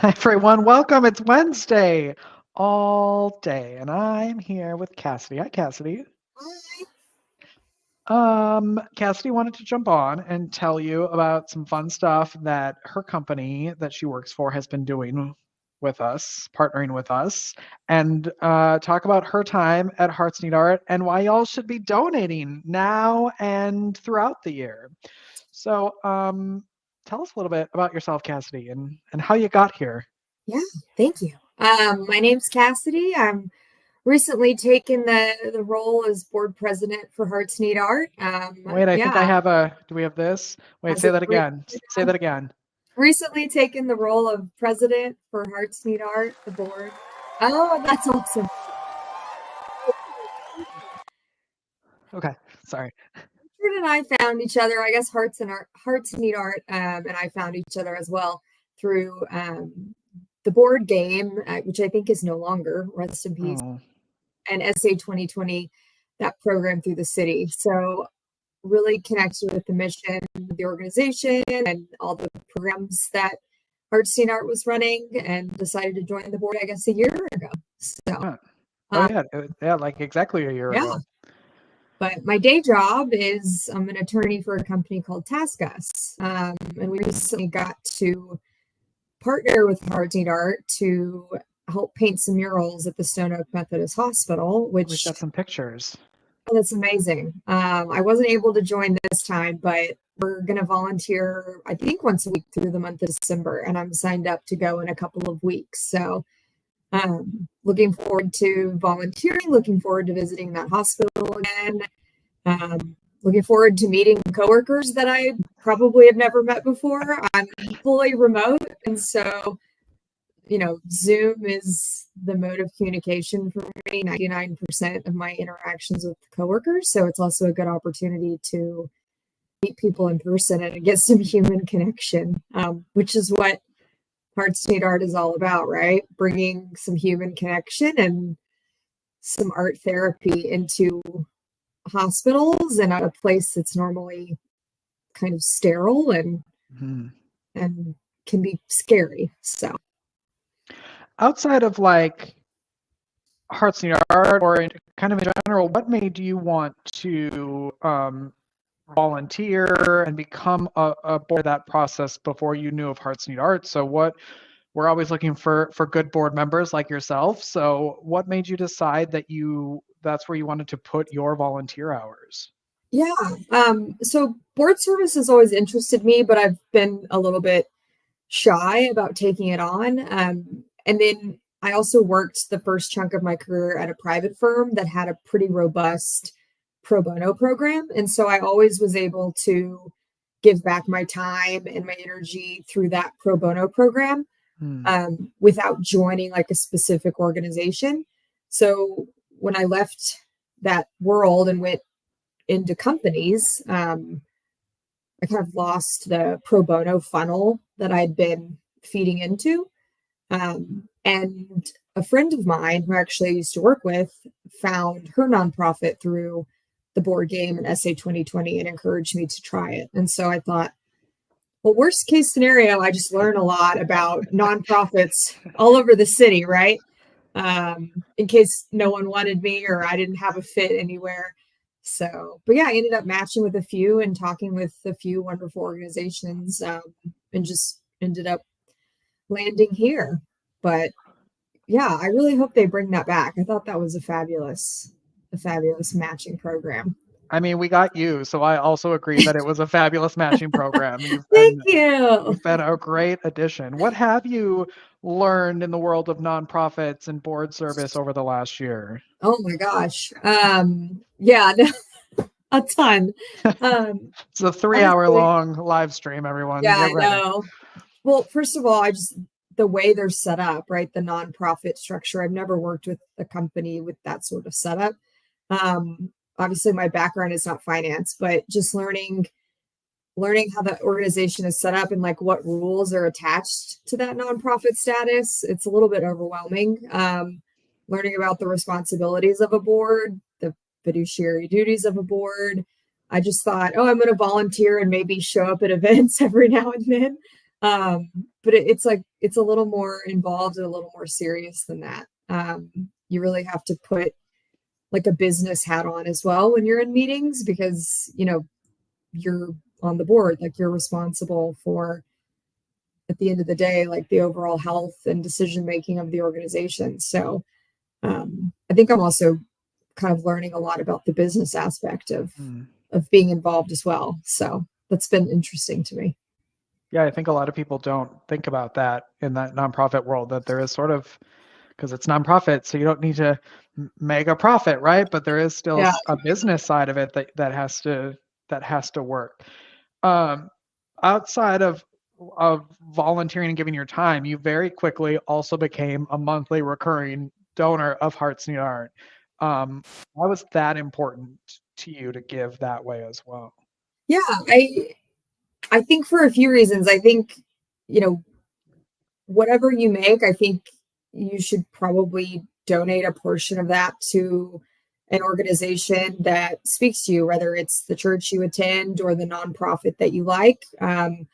Hi, everyone. Welcome. It's Wednesday all day, and I'm here with Cassidy. Hi, Cassidy. Cassidy wanted to jump on and tell you about some fun stuff that her company that she works for has been doing with us, partnering with us, and talk about her time at Hearts Need Art and why y'all should be donating now and throughout the year. So, tell us a little bit about yourself, Cassidy, and how you got here. Yeah, thank you. My name's Cassidy. I'm recently taken the role as board president for Hearts Need Art. Wait, I think I Yeah, have a. Do we have this? Wait, as say of that again. Say that again. recently taken the role of president for Hearts Need Art, the board. Oh, that's awesome. Okay, sorry. Richard and I found each other. I guess Hearts Need Art, and I found each other as well through the board game, which I think is no longer. Rest in peace. Oh, And SA 2020, that program through the city. So really connected with the mission, the organization, and all the programs that Hearts Teen Art was running, and decided to join the board, I guess, a year ago. So, huh. Oh um, yeah, yeah, like exactly a year yeah. ago. But my day job is I'm an attorney for a company called Task Us. And we recently got to partner with Hearts Teen Art to help paint some murals at the Stone Oak Methodist Hospital, We've which got some pictures. that's amazing. I wasn't able to join this time, but we're going to volunteer, I think, once a week through the month of December, and I'm signed up to go in a couple of weeks. So, looking forward to volunteering, looking forward to visiting that hospital again, looking forward to meeting coworkers that I probably have never met before. I'm fully remote, and so Zoom is the mode of communication for me, 99% of my interactions with coworkers. So it's also a good opportunity to meet people in person and get some human connection, which is what Hearts Need Art is all about, right? Bringing some human connection and some art therapy into hospitals and a place that's normally kind of sterile and can be scary. So Outside of like Hearts in Art or kind of in general, what made you want to volunteer and become a board of that process before you knew of Hearts Need Art? So what we're always looking for good board members like yourself. So what made you decide that that's where you wanted to put your volunteer hours? yeah. So board service has always interested me, but I've been a little bit shy about taking it on. And then I also worked the first chunk of my career at a private firm that had a pretty robust pro bono program. And so I always was able to give back my time and my energy through that pro bono program without joining like a specific organization. So when I left that world and went into companies, I kind of lost the pro bono funnel that I'd been feeding into. And a friend of mine who actually I used to work with found her nonprofit through the board game and SA 2020 and encouraged me to try it. And so I thought, well, worst case scenario, I just learn a lot about nonprofits all over the city, right? In case no one wanted me or I didn't have a fit anywhere. So, but yeah, I ended up matching with a few and talking with a few wonderful organizations, and just ended up landing here. But yeah, I really hope they bring that back. I thought that was a fabulous matching program. I mean, we got you, so I also agree that it was a fabulous matching program. Thank you. You've been a great addition. What have you learned in the world of nonprofits and board service over the last year? Oh my gosh. Yeah, a ton. It's a 3-hour long live stream, everyone. Yeah, Get I ready. know. Well, first of all, the way they're set up, right? The nonprofit structure. I've never worked with a company with that sort of setup. Obviously my background is not finance, but just learning how the organization is set up and like what rules are attached to that nonprofit status. It's a little bit overwhelming. Learning about the responsibilities of a board, the fiduciary duties of a board. I just thought, oh, I'm going to volunteer and maybe show up at events every now and then. But it's a little more involved and a little more serious than that. You really have to put like a business hat on as well when you're in meetings, because you're on the board, like you're responsible for, at the end of the day, like the overall health and decision making of the organization. So I think I'm also kind of learning a lot about the business aspect of being involved as well. So that's been interesting to me. Yeah, I think a lot of people don't think about that in that nonprofit world, that there is sort of, because it's nonprofit, so you don't need to make a profit, right? But there is still Yeah. a business side of it that has to work. Outside of volunteering and giving your time, you very quickly also became a monthly recurring donor of Hearts Need Art. Why was that important to you to give that way as well? Yeah, I think for a few reasons. I think, whatever you make, I think you should probably donate a portion of that to an organization that speaks to you, whether it's the church you attend or the nonprofit that you like. I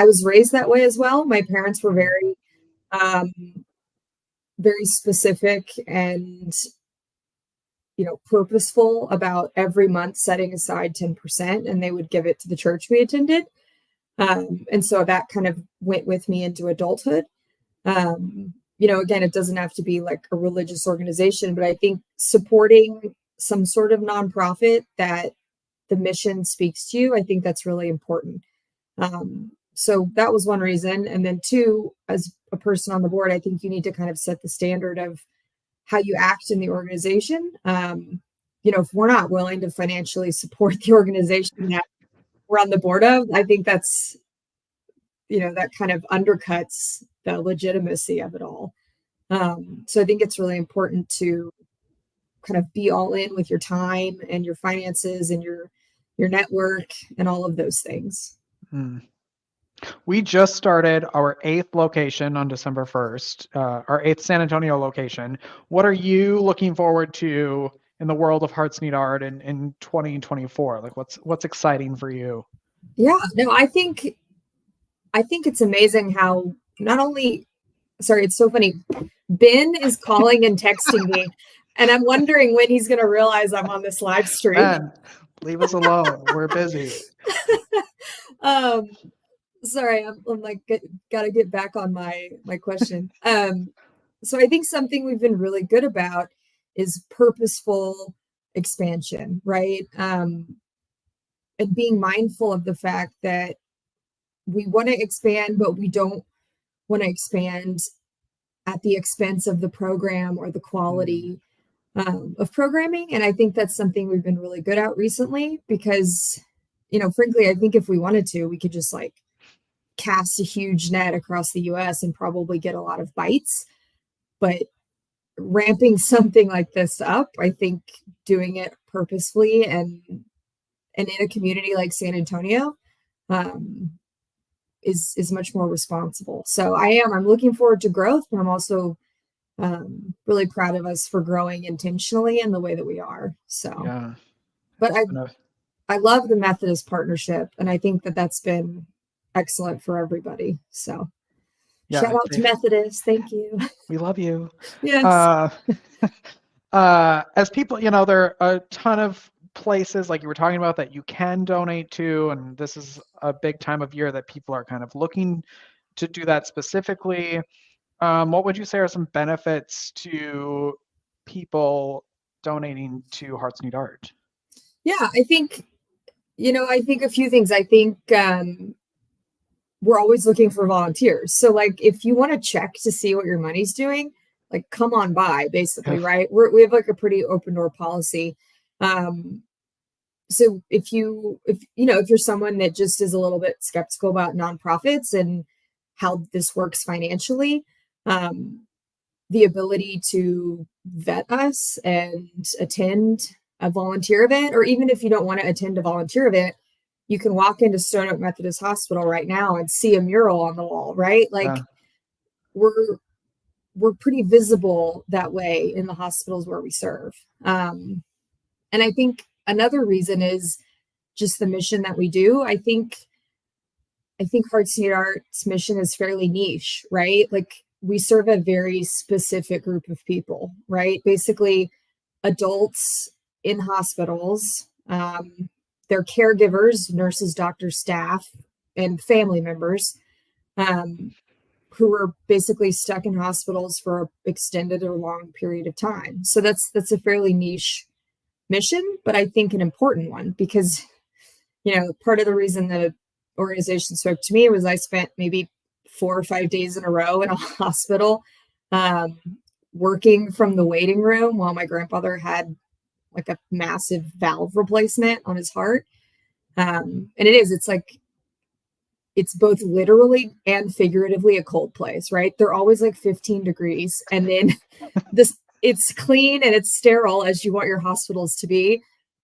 was raised that way as well. My parents were um, very specific and purposeful about every month setting aside 10%, and they would give it to the church we attended. And so that kind of went with me into adulthood. Again, it doesn't have to be like a religious organization, but I think supporting some sort of nonprofit that the mission speaks to you, I think that's really important. So that was one reason. And then two, as a person on the board, I think you need to kind of set the standard of how you act in the organization. If we're not willing to financially support the organization that we're on the board of, I think that's, that kind of undercuts the legitimacy of it all. So I think it's really important to kind of be all in with your time and your finances and your network and all of those things. We just started our 8th location on December 1st, our 8th San Antonio location. What are you looking forward to in the world of Hearts Need Art in 2024? Like what's exciting for you? Yeah, no, I think it's amazing how not only, sorry, it's so funny. Ben is calling and texting me, and I'm wondering when he's going to realize I'm on this live stream. Ben, leave us alone. We're busy. Sorry, I'm like, gotta get back on my question. So I think something we've been really good about is purposeful expansion, right? And being mindful of the fact that we want to expand, but we don't want to expand at the expense of the program or the quality of programming. And I think that's something we've been really good at recently because, frankly, I think if we wanted to, we could just like cast a huge net across the US and probably get a lot of bites. But ramping something like this up, I think doing it purposefully and in a community like San Antonio is much more responsible. So I'm looking forward to growth, but I'm also really proud of us for growing intentionally in the way that we are. So, yeah. But I love the Methodist partnership, and I think that's been excellent for everybody. So shout out to Methodist. Thank you. We love you. Yes. As people, there are a ton of places like you were talking about that you can donate to, and this is a big time of year that people are kind of looking to do that specifically. What would you say are some benefits to people donating to Hearts Need Art? Yeah, I think a few things. I think we're always looking for volunteers. So like if you want to check to see what your money's doing, like come on by, basically, right? We have like a pretty open door policy. So if you're someone that just is a little bit skeptical about nonprofits and how this works financially, the ability to vet us and attend a volunteer event, or even if you don't want to attend a volunteer event, you can walk into Stone Oak Methodist Hospital right now and see a mural on the wall, right? Like we're pretty visible that way in the hospitals where we serve. And I think another reason is just the mission that we do. I think I think Hearts Need Art's mission is fairly niche, right? Like we serve a very specific group of people, right? Basically, adults in hospitals, their caregivers, nurses, doctors, staff, and family members, um, who are basically stuck in hospitals for an extended or long period of time. So that's a fairly niche mission, but I think an important one because, part of the reason the organization spoke to me was I spent maybe 4 or 5 days in a row in a hospital, um, working from the waiting room while my grandfather had like a massive valve replacement on his heart. And it's both literally and figuratively a cold place, right? They're always like 15 degrees. And then it's clean and it's sterile as you want your hospitals to be.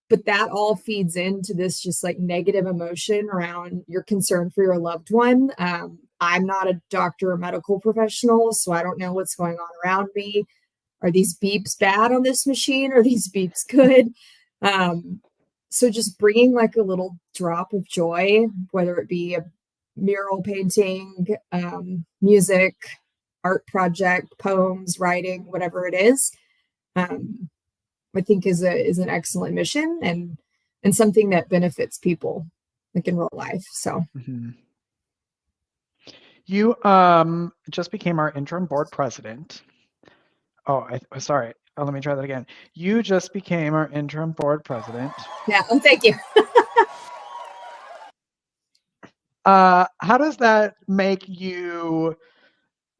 But that all feeds into this just like negative emotion around your concern for your loved one. I'm not a doctor or medical professional, so I don't know what's going on around me. Are these beeps bad on this machine? Are these beeps good? So just bringing like a little drop of joy, whether it be a mural painting, music, art project, poems, writing, whatever it is, I think is an excellent mission and something that benefits people like in real life. So you just became our interim board president. Sorry. Let me try that again. You just became our interim board president. Yeah. Oh, thank you. How does that make you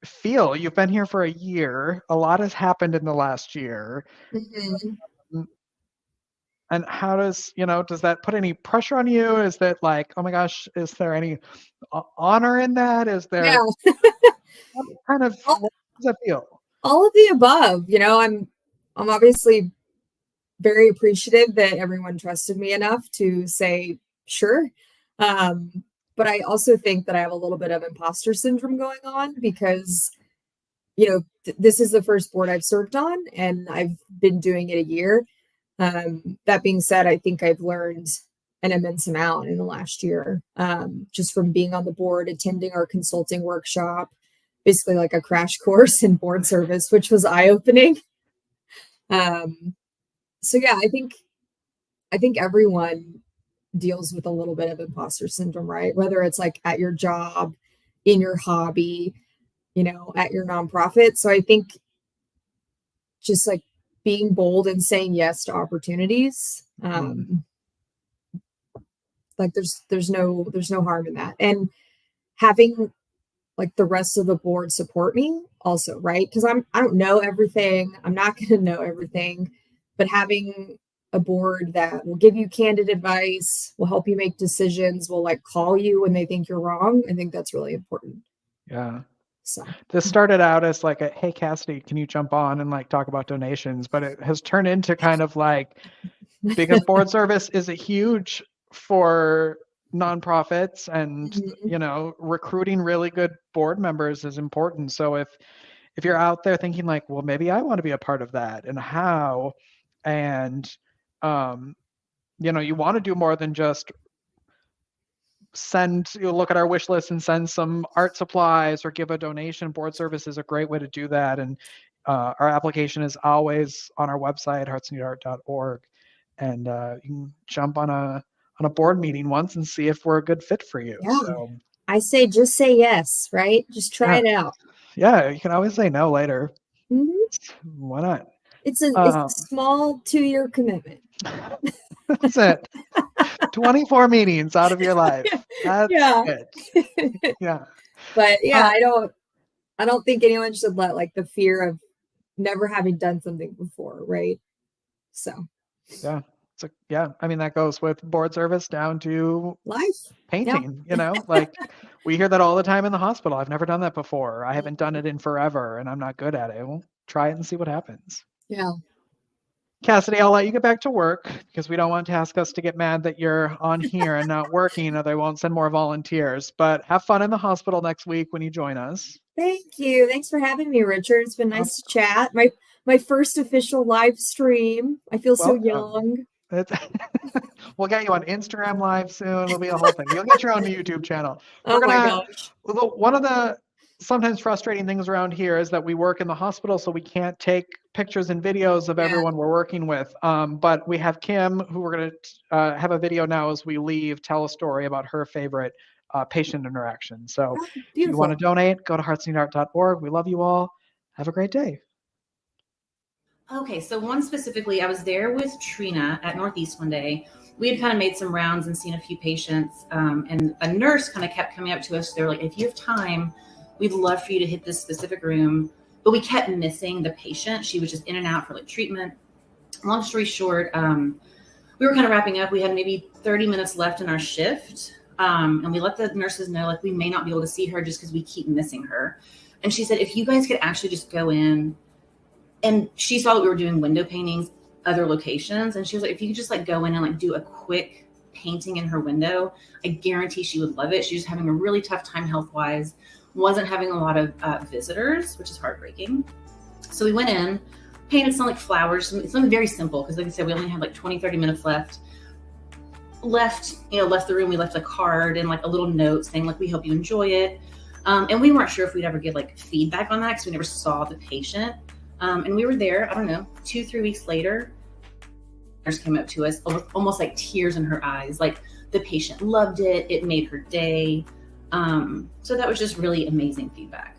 feel? You've been here for a year. A lot has happened in the last year. And how does that put any pressure on you? Is that like, oh my gosh, is there any honor in that? Is there what does that feel? All of the above. I'm obviously very appreciative that everyone trusted me enough to say sure. But I also think that I have a little bit of imposter syndrome going on because, this is the first board I've served on and I've been doing it a year. That being said, I think I've learned an immense amount in the last year, just from being on the board, attending our consulting workshop, basically like a crash course in board service, which was eye-opening. So yeah, I think everyone deals with a little bit of imposter syndrome, right? Whether it's like at your job, in your hobby, at your nonprofit. So I think just like being bold and saying yes to opportunities, like there's no harm in that, and having like the rest of the board support me also, right? Because I don't know everything. I'm not going to know everything, but having a board that will give you candid advice, will help you make decisions, will like call you when they think you're wrong. I think that's really important. Yeah. So this started out as like a, hey, Cassidy, can you jump on and like talk about donations? But it has turned into kind of like, because board service is a huge for nonprofits and, recruiting really good board members is important. So if you're out there thinking like, well, maybe I want to be a part of that and how, and, you want to do more than just look at our wish list and send some art supplies or give a donation. Board service is a great way to do that. And our application is always on our website, heartsneedart.org. And you can jump on a board meeting once and see if we're a good fit for you. Yeah. So I say, just say yes, right? Just try it out. Yeah. You can always say no later. Why not? It's a small 2-year commitment. That's it. 24 meetings out of your life. That's it. Yeah. But yeah, I don't think anyone should let like the fear of never having done something before, right? So yeah. I mean, that goes with board service down to life painting, like we hear that all the time in the hospital. I've never done that before. I haven't done it in forever and I'm not good at it. We'll try it and see what happens. Yeah. Cassidy, I'll let you get back to work because we don't want Taskus to get mad that you're on here and not working, or they won't send more volunteers. But have fun in the hospital next week when you join us. Thank you. Thanks for having me, Richard. It's been nice to chat. My first official live stream. I feel so young. It's we'll get you on Instagram Live soon. It'll be a whole thing. You'll get your own YouTube channel. Oh my gosh. One of the sometimes frustrating things around here is that we work in the hospital, so we can't take pictures and videos of everyone we're working with. But we have Kim, who we're going to have a video now as we leave, tell a story about her favorite patient interaction. So if you want to donate, go to heartsneedart.org. We love you all. Have a great day. Okay, so one specifically, I was there with Trina at Northeast one day. We had kind of made some rounds and seen a few patients, and a nurse kind of kept coming up to us. They were like, if you have time, we'd love for you to hit this specific room. But we kept missing the patient. She was just in and out for like treatment. Long story short, we were kind of wrapping up. We had maybe 30 minutes left in our shift. And we let the nurses know, like, we may not be able to see her just because we keep missing her. And she said, if you guys could actually just go in, and she saw that we were doing window paintings, other locations. And she was like, if you could just like go in and like do a quick painting in her window, I guarantee she would love it. She's just having a really tough time health-wise, wasn't having a lot of visitors, which is heartbreaking. So we went in, painted some like flowers, something very simple. Cause like I said, we only had like 20, 30 minutes left. Left the room. We left a card and like a little note saying like, we hope you enjoy it. And we weren't sure if we'd ever get like feedback on that because we never saw the patient. And we were there, I don't know, 2-3 weeks later, nurse came up to us, almost like tears in her eyes. Like the patient loved it. It made her day. So that was just really amazing feedback.